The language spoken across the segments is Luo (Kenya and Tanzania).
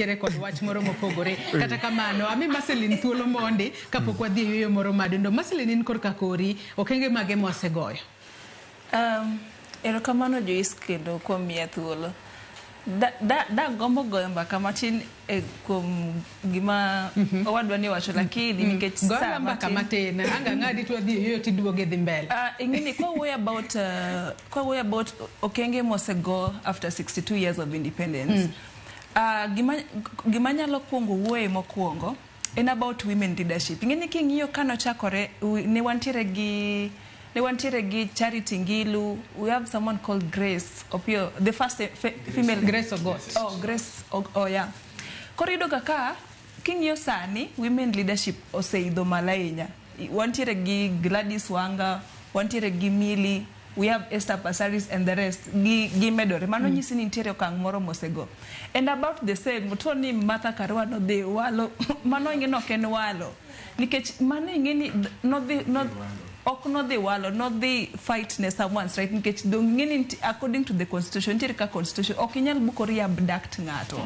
kod wach moro mopogore kata kamano ami Marceline thuolo monde kapok wadhi yueyo moro madendo. Marceline in korka kori okenge mage mosegoyo. Erokamano Joyce kendo kuom miya thuolo. Da gombo goyo mbaka matin kuom gima owadwa ni wacho lakini nikech saa mbaka matin anga ngadi tu adhi yueyo tiduoge dhi mbele. Ingini kwa way about okenge mosego after 62 years of independence. Gima nyalo kuongo wuoye mokuongo en about women leadership. Ingeni king'iyo kano chakore ne wantiere gi Charity Ngilu. We have someone called Grace Opio, the first female Grace Ogot. Grace yeah. Korido kaka king'iyo sani women leadership oseidho malainya. Wantiere gi Gladys Wanga, wantiere gi Milly, we have Esther Passaris and the rest gi medore mano nyisi ni nitiere okang' moro mosego. And about the same to ni Martha Karua no dhi walo mano ing'e no ken walo nikech mano ing'e ni no dhi walo no dhi fight ne someone's right nikech dong ing'e ni according to the constitution nitiere ka constitution ok inyal bukori abduct ng'ato.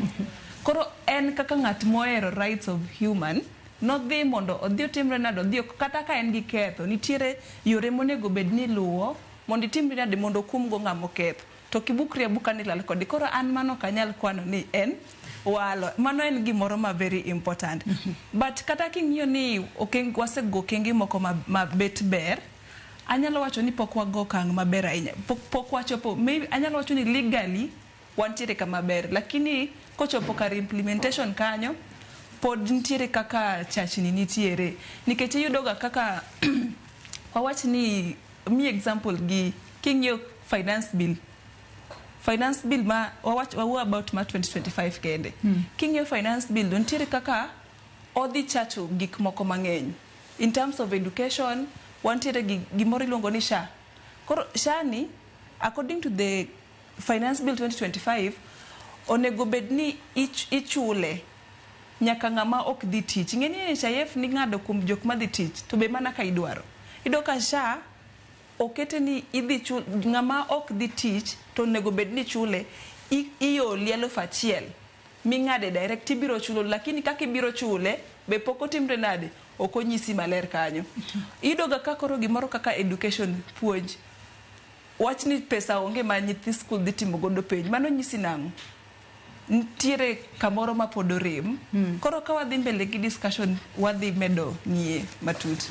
Koro en kaka ng'at mohero rights of human no dhi mondo odhi otimre nado odhi kata ka en gi ketho nitiere yore monego bed ni luwo mondo itimre nade mondo kumgo ng'amo ketho to kibukri abuka ni lal kodi. Koro an mano kanyal kwano ni en walo mano en gimoro ma very important. But kata king'iyo ni wasego okenge moko mabet ber anyalo wacho ni pok wago okang' maber ahinya pok wachopo maybe anyalo wacho ni legally wantiere kama ber lakini kochopo kar implementation kanyo pod nitiere kaka chachni nitiere nikech iyudoga kaka wawach ni mi example gi king'iyo finance bill ma wawu about ma 2025 kende. King'iyo finance bill nitiere kaka odhi chacho gik moko mang'eny in terms of education wantiere gimoro iluongo ni SHA. Koro SHA ni according to the finance bill 2025 onego bed ni ichule nyaka ng'ama ok dhi tich. Ing'eni NHIF ni ng'ado kuom jok ma dhi tich to be mana ka idwaro ido ka SHA okete ni idhi chul ng'ama ok dhi tich to onego bed ni chule iyo 1,000 ming'ade direct ibiro chulo lakini kaka ibiro chule be pok otimre nade ok onyisi maler kanyo. Idoga ka koro gimoro kaka education puonj wach ni pesa onge ma nyithi school dhi timo godo penj mano nyisi nang'o nitiere kamoro ma pod orem. Koro ka wadhi mbele gi discussion wadhi medo ng'iye matut.